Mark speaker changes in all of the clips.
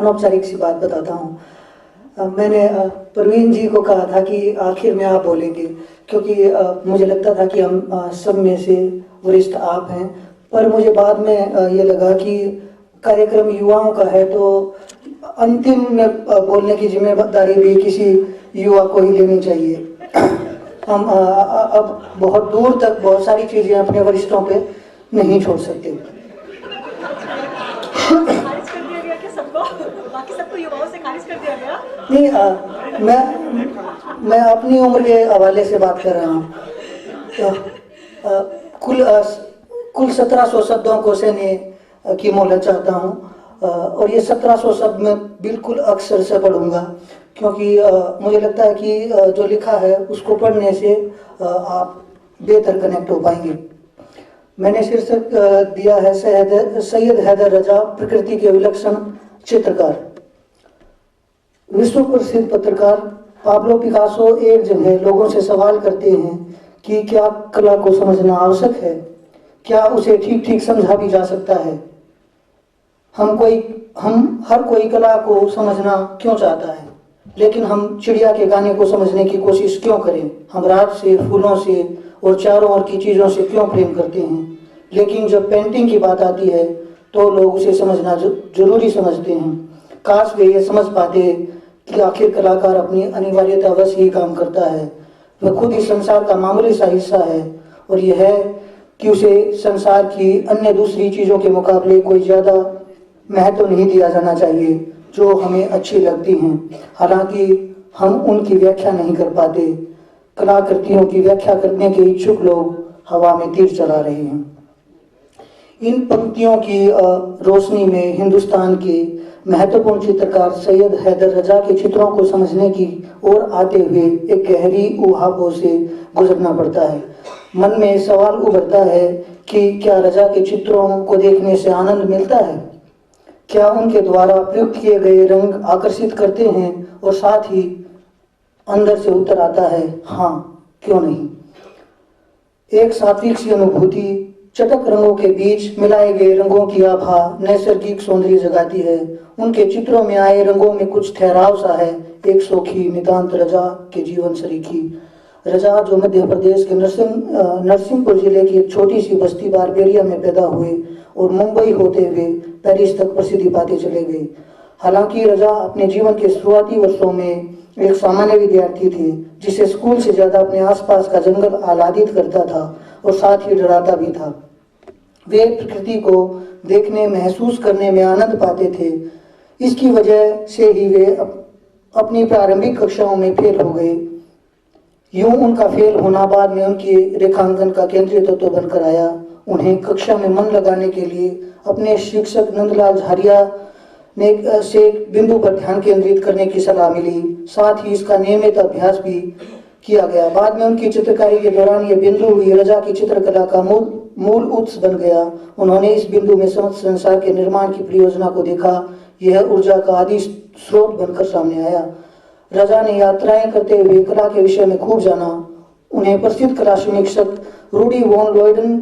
Speaker 1: अनौपचारिक सी बात बताता हूँ। मैंने प्रवीण जी को कहा था कि आखिर में आप बोलेंगे, क्योंकि मुझे लगता था कि हम सब में से वरिष्ठ आप हैं। पर मुझे बाद में ये लगा कि कार्यक्रम युवाओं का है, तो अंतिम में बोलने की जिम्मेदारी भी किसी युवा को ही लेनी चाहिए। हम अब बहुत दूर तक बहुत सारी चीज़ें अपने वरिष्ठों पे नहीं छोड़ सकते।
Speaker 2: खारिज कर दिया गया कि सबको, बाकी सबको युवाओं से खारिज कर दिया गया?
Speaker 1: नहीं, मैं अपनी उम्र के हवाले से बात कर रहा हूँ। कुल 1700 शब्दों को सहने की मोहलत चाहता हूँ, और ये 1700 शब्द मैं बिल्कुल अक्षर से पढ़ूंगा, क्योंकि मुझे लगता है कि जो लिखा है उसको पढ़ने से आप बेहतर कनेक्ट हो पाएंगे। मैंने शीर्षक दिया है सैयद हैदर रजा, प्रकृति के विलक्षण चित्रकार। विश्व प्रसिद्ध पत्रकार पाब्लो पिकासो एक जगह लोगों से सवाल करते हैं कि क्या कला को समझना आवश्यक है, क्या उसे ठीक ठीक समझा भी जा सकता है। हम हर कोई कला को समझना क्यों चाहता है, लेकिन हम चिड़िया के गाने को समझने की कोशिश क्यों करें। हम रात से, फूलों से और चारों ओर की चीज़ों से क्यों प्रेम करते हैं, लेकिन जब पेंटिंग की बात आती है तो लोग उसे समझना जरूरी समझते हैं। काश वे ये समझ पाते कि आखिर कलाकार अपनी अनिवार्यतावश ही काम करता है। वह खुद इस संसार का मामूली सा हिस्सा है, और यह है कि उसे संसार की अन्य दूसरी चीज़ों के मुकाबले कोई ज़्यादा महत्व नहीं दिया जाना चाहिए जो हमें अच्छी लगती हैं। हालांकि हम उनकी व्याख्या नहीं कर पाते। कलाकृतियों की व्याख्या करने के इच्छुक लोग हवा में तीर चला रहे हैं। इन पंक्तियों की रोशनी में हिंदुस्तान के महत्वपूर्ण चित्रकार सैयद हैदर रजा के चित्रों को समझने की ओर आते हुए एक गहरी ऊहापोह से गुजरना पड़ता है। मन में सवाल उभरता है कि क्या रजा के चित्रों को देखने से आनंद मिलता है, क्या उनके द्वारा प्रयुक्त किए गए रंग आकर्षित करते हैं, और साथ ही अंदर से उत्तर आता है हाँ, क्यों नहीं। एक सात्विक सी अनुभूति चटक रंगों के बीच मिलाए गए रंगों की आभा नैसर्गिक सौंदर्य जगाती है। उनके चित्रों में आए रंगों में कुछ ठहराव सा है, एक सोखी नितांत रजा के जीवन सरीखी। रजा जो मध्य प्रदेश के नरसिंहपुर जिले की एक छोटी सी बस्ती बारबेरिया में पैदा हुए और मुंबई होते हुए पेरिस तक प्रसिद्धि पाते चले गए। हालांकि रजा अपने जीवन के शुरुआती वर्षों में एक सामान्य विद्यार्थी थे, जिसे स्कूल से ज्यादा अपने आसपास का जंगल आह्लादित करता था और साथ ही डराता भी था। वे प्रकृति को देखने, महसूस करने में आनंद पाते थे। इसकी वजह से ही वे अपनी प्रारंभिक कक्षाओं में फेल हो गए। यूं उनका फेल होना बाद में उनके रेखांकन का केंद्रीय तत्व बनकर आया। उन्हें कक्षा में मन लगाने के लिए अपने शिक्षक नंदलाल झारिया ने से बिंदु पर ध्यान केंद्रित करने की सलाह मिली। साथ ही इसका नियमित अभ्यास भी किया गया। बाद में उनकी चित्रकारी के दौरान ये बिंदु ही रजा की चित्रकला का मूल उत्स बन गया। उन्होंने इस बिंदु में समस्त संसार के निर्माण की परियोजना को देखा। यह ऊर्जा का आदि स्रोत बनकर सामने आया। रजा ने यात्राएं करते हुए कला के विषय में खूब जाना। उन्हें प्रसिद्ध कला समीक्षक रूडी वॉन लॉयडन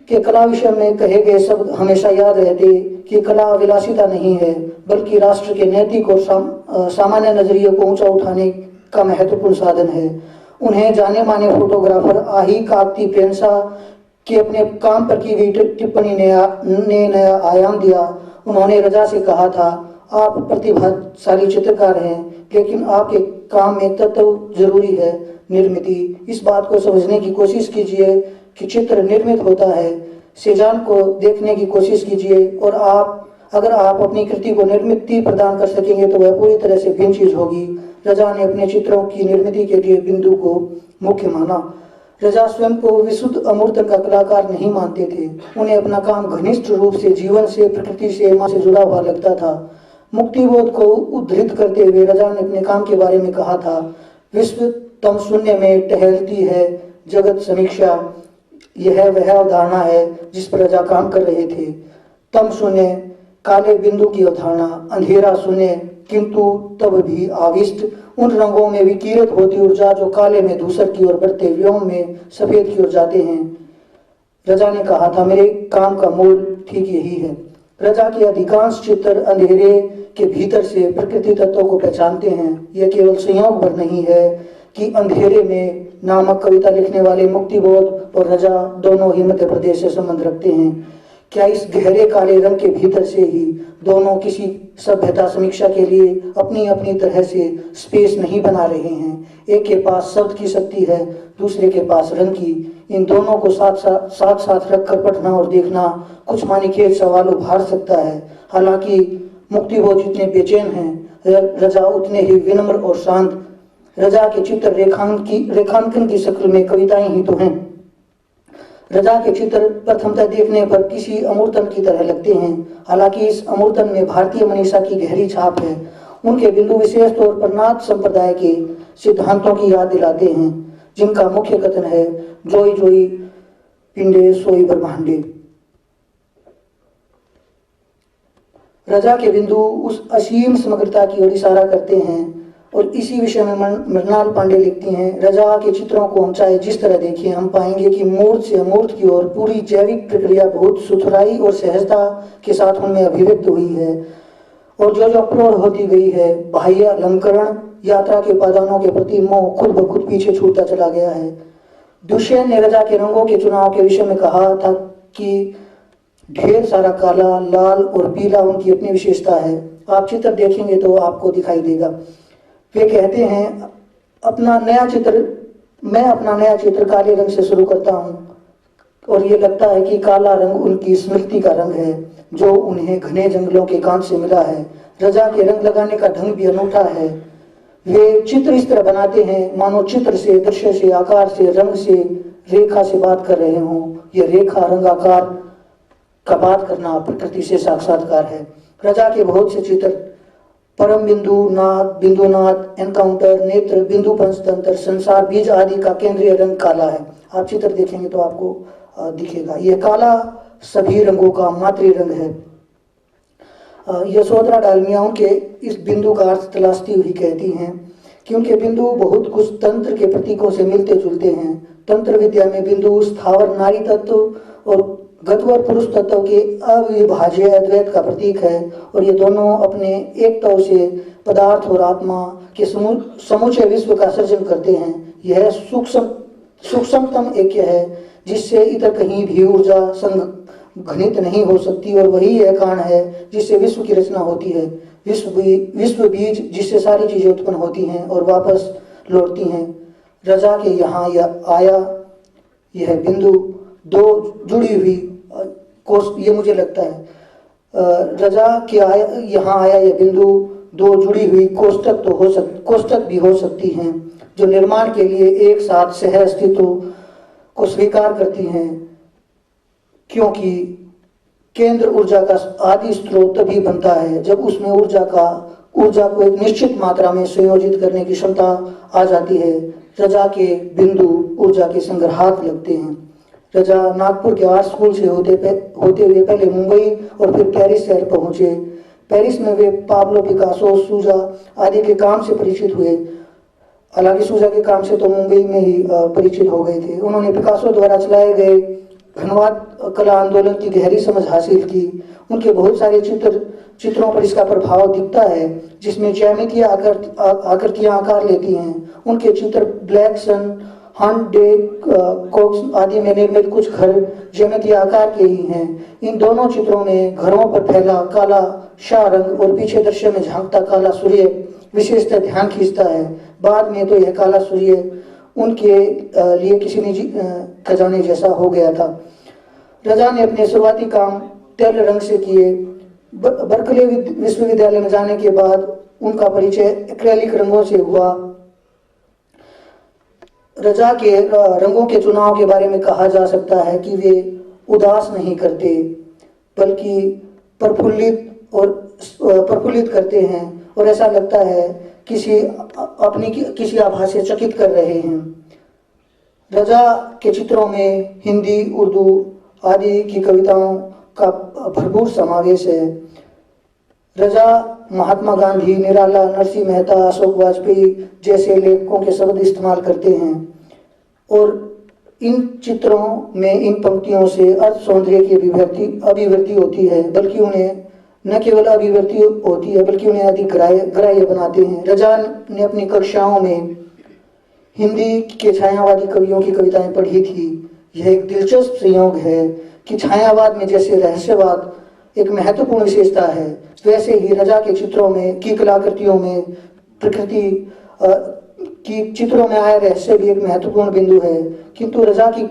Speaker 1: के कला विषय में कहे गए शब्द हमेशा याद रहते कि कला विलासिता नहीं है, बल्कि राष्ट्र के नैतिक और सामान्य नजरिए को ऊंचा उठाने का महत्वपूर्ण साधन है। उन्हें जाने माने फोटोग्राफर आही काकती प्रेमसा की अपने काम पर की गई टिप्पणी ने नया आयाम दिया। उन्होंने रजा से कहा था, आप प्रतिभाशाली चित्रकार हैं, लेकिन आपके काम में तत्व जरूरी है, निर्मिति। इस बात को समझने की कोशिश कीजिए कि चित्र निर्मित होता है। सेजान को देखने की कोशिश कीजिए, और अगर आप अपनी कृति को निर्मिति प्रदान कर सकेंगे तो वह पूरी तरह से भिन्न चीज होगी। रजा ने अपने चित्रों की निर्मिति के लिए बिंदु को मुख्य माना। रजा स्वयं को विशुद्ध अमूर्त का कलाकार नहीं मानते थे। उन्हें अपना काम घनिष्ठ रूप से जीवन से, प्रकृति से, मां से जुड़ा हुआ लगता था। मुक्तिबोध को उद्धृत करते हुए रजा ने अपने काम के बारे में कहा था, विश्व तम शून्य में टहलती है जगत समीक्षा। यह वह अवधारणा है जिस पर रजा काम कर रहे थे। तम शून्य, काले बिंदु की अवधारणा, अंधेरा शून्य, किंतु तब भी आविष्ट उन रंगों में विकीरित होती ऊर्जा जो काले में धूसर की ओर बढ़ते, व्योम में सफेद की ओर जाते हैं। रजा ने कहा था, मेरे काम का मूल ठीक यही है। रजा के अधिकांश चित्र अंधेरे के भीतर से प्रकृति तत्वों को पहचानते हैं। यह केवल संयोग भर नहीं है कि अंधेरे में नामक कविता लिखने वाले मुक्तिबोध और रजा दोनों ही मध्य प्रदेश से संबंध रखते हैं। क्या इस गहरे काले रंग के भीतर से ही दोनों किसी सभ्यता समीक्षा के लिए अपनी अपनी तरह से स्पेस नहीं बना रहे हैं? एक के पास शब्द की शक्ति है, दूसरे के पास रंग की। इन दोनों को साथ रखकर पढ़ना और देखना कुछ मानिखेत सवाल उभार सकता है। हालांकि मुक्तिबोध जितने बेचैन हैं, रजा उतने ही विनम्र और शांत। रजा के चित्र रेखांकन की शक्ल में कविताएं ही तो हैं। रजा के चित्र प्रथमतः देखने पर किसी अमूर्तन की तरह लगते हैं। हालांकि इस अमूर्तन में भारतीय मनीषा की गहरी छाप है। उनके बिंदु विशेष तौर पर नाथ संप्रदाय के सिद्धांतों की याद दिलाते हैं, जिनका मुख्य कथन है, जोई जोई पिंडे सोई ब्रह्मांडे। रजा के बिंदु उस असीम समग्रता की ओर इशारा करते हैं और इसी विषय में मृणाल पांडे लिखती हैं, रजा के चित्रों को हम चाहे जिस तरह देखें, हम पाएंगे कि मूर्त से अमूर्त की ओर पूरी जैविक प्रक्रिया बहुत सुथराई और सहजता के साथ उनमें अभिव्यक्त हुई है और जो प्रौढ़ होती गई है। बाह्य अलंकरण, यात्रा के उपादानों के प्रति मोह खुद ब खुद पीछे छूटता चला गया है। दुष्यंत ने रजा के रंगों के चुनाव के विषय में कहा था कि ढेर सारा काला, लाल और पीला उनकी अपनी विशेषता है। आप चित्र देखेंगे तो आपको दिखाई देगा। वे कहते हैं, मैं अपना नया चित्र काले रंग से शुरू करता हूं और ये लगता है कि काला रंग उनकी स्मृति का रंग है, जो उन्हें घने जंगलों के कांच से मिला है। रजा के रंग लगाने का ढंग भी अनूठा है। वे चित्र इस तरह बनाते हैं मानो चित्र से, दृश्य से, आकार से, रंग से, रेखा से बात कर रहे हों। यह रेखा, रंग, आकार का बात करना प्रकृति से साक्षात्कार है। रजा के बहुत से चित्र परम बिंदु, नाद, बिंदुनाद, एनकाउंटर, नेत्र, बिंदु पंचतंत्र, संसार, बीज आदि का केंद्रीय रंग काला है। आप चित्र देखेंगे तो आपको दिखेगा। यह काला सभी रंगों का मातृ रंग है। यशोधरा डालमिया उनके इस बिंदु का अर्थ तलाशती हुई कहती हैं कि उनके बिंदु बहुत कुछ तंत्र के प्रतीकों से मिलते जुलते हैं। तंत्र विद्या में बिंदु स्थावर नारी तत्व और गतवर पुरुष तत्व के अविभाज्य अद्वैत का प्रतीक है और ये दोनों अपने एकत्व से पदार्थ और आत्मा के समूचे विश्व का सर्जन करते हैं। यह सूक्ष्मतम ऐक्य है जिससे इतर कहीं भी ऊर्जा संघनित नहीं हो सकती और वही यह कारण है जिससे विश्व की रचना होती है। विश्व बीज जिससे सारी चीजें उत्पन्न होती हैं और वापस लौटती हैं। रजा के यहाँ आया यह बिंदु दो जुड़ी हुई कोष, ये मुझे लगता है रजा के यहाँ आया यह बिंदु दो जुड़ी हुई कोष्टक भी हो सकती हैं, जो निर्माण के लिए एक साथ सह अस्तित्व को स्वीकार करती हैं, क्योंकि केंद्र ऊर्जा का आदि स्रोत तभी बनता है जब उसमें ऊर्जा को एक निश्चित मात्रा में संयोजित करने की क्षमता आ जाती है। रजा के बिंदु ऊर्जा के संग्राहक लगते हैं। रजा नागपुर के आर्ट स्कूल से होते हुए पहले मुंबई और फिर पेरिस शहर पहुंचे। पेरिस में वे पाब्लो पिकासो, सूजा आदि के काम से परिचित हुए। हालांकि सूजा के काम से तो मुंबई में ही परिचित हो गए थे। उन्होंने पिकासो द्वारा चलाए गए घनवाद कला आंदोलन की गहरी समझ हासिल की। उनके बहुत सारे चित्रों पर इसका प्रभाव दिखता है, जिसमें ज्यामितीय आकृतियां आकार लेती हैं। उनके चित्र black sun, Hunt day COX आदि में निर्मित कुछ घर ज्यामितीय आकार के ही हैं। इन दोनों चित्रों में घरों पर फैला काला शाह रंग और पीछे दृश्य में झांकता काला सूर्य विशेषतः ध्यान खींचता है। बाद में तो यह काला सूर्य उनके लिए किसी निजी खजाने जैसा हो गया था। रजा ने अपने शुरुआती काम तेल रंग से किए। बर्कले विश्वविद्यालय में जाने के बाद उनका परिचय एक्रेलिक रंगों से हुआ। रजा के रंगों के चुनाव के बारे में कहा जा सकता है कि वे उदास नहीं करते, बल्कि प्रफुल्लित करते हैं और ऐसा लगता है किसी आभास से चकित कर रहे हैं। रजा के चित्रों में हिंदी, उर्दू आदि की कविताओं का भरपूर समावेश है। रजा महात्मा गांधी, निराला, नरसिंह मेहता, अशोक वाजपेयी जैसे लेखकों के शब्द इस्तेमाल करते हैं और इन चित्रों में इन पंक्तियों से अर्थ सौंदर्य की अभिव्यक्ति होती है, बल्कि उन्हें न केवल अभिव्यक्ति होती है बल्कि उन्हें अधिक ग्राह्य बनाते हैं। रजा ने अपनी कक्षाओं में हिंदी के छायावादी कवियों की कविताएं पढ़ी थी। यह एक दिलचस्प संयोग है कि छायावाद में जैसे रहस्यवाद एक महत्वपूर्ण विशेषता है, वैसे ही रजा के चित्रों में की कलाकृतियों में प्रकृति की चित्रों में आया रहस्य भी एक महत्वपूर्ण बिंदु है। किंतु रजा की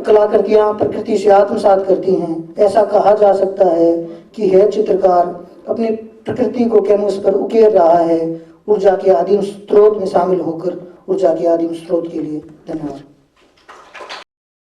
Speaker 1: कलाकृतियां प्रकृति से आत्मसात करती हैं। ऐसा कहा जा सकता है कि यह चित्रकार अपनी प्रकृति को कैनवस पर उकेर रहा है, ऊर्जा के आदिम स्रोत में शामिल होकर ऊर्जा के आदिम स्रोत के लिए। धन्यवाद।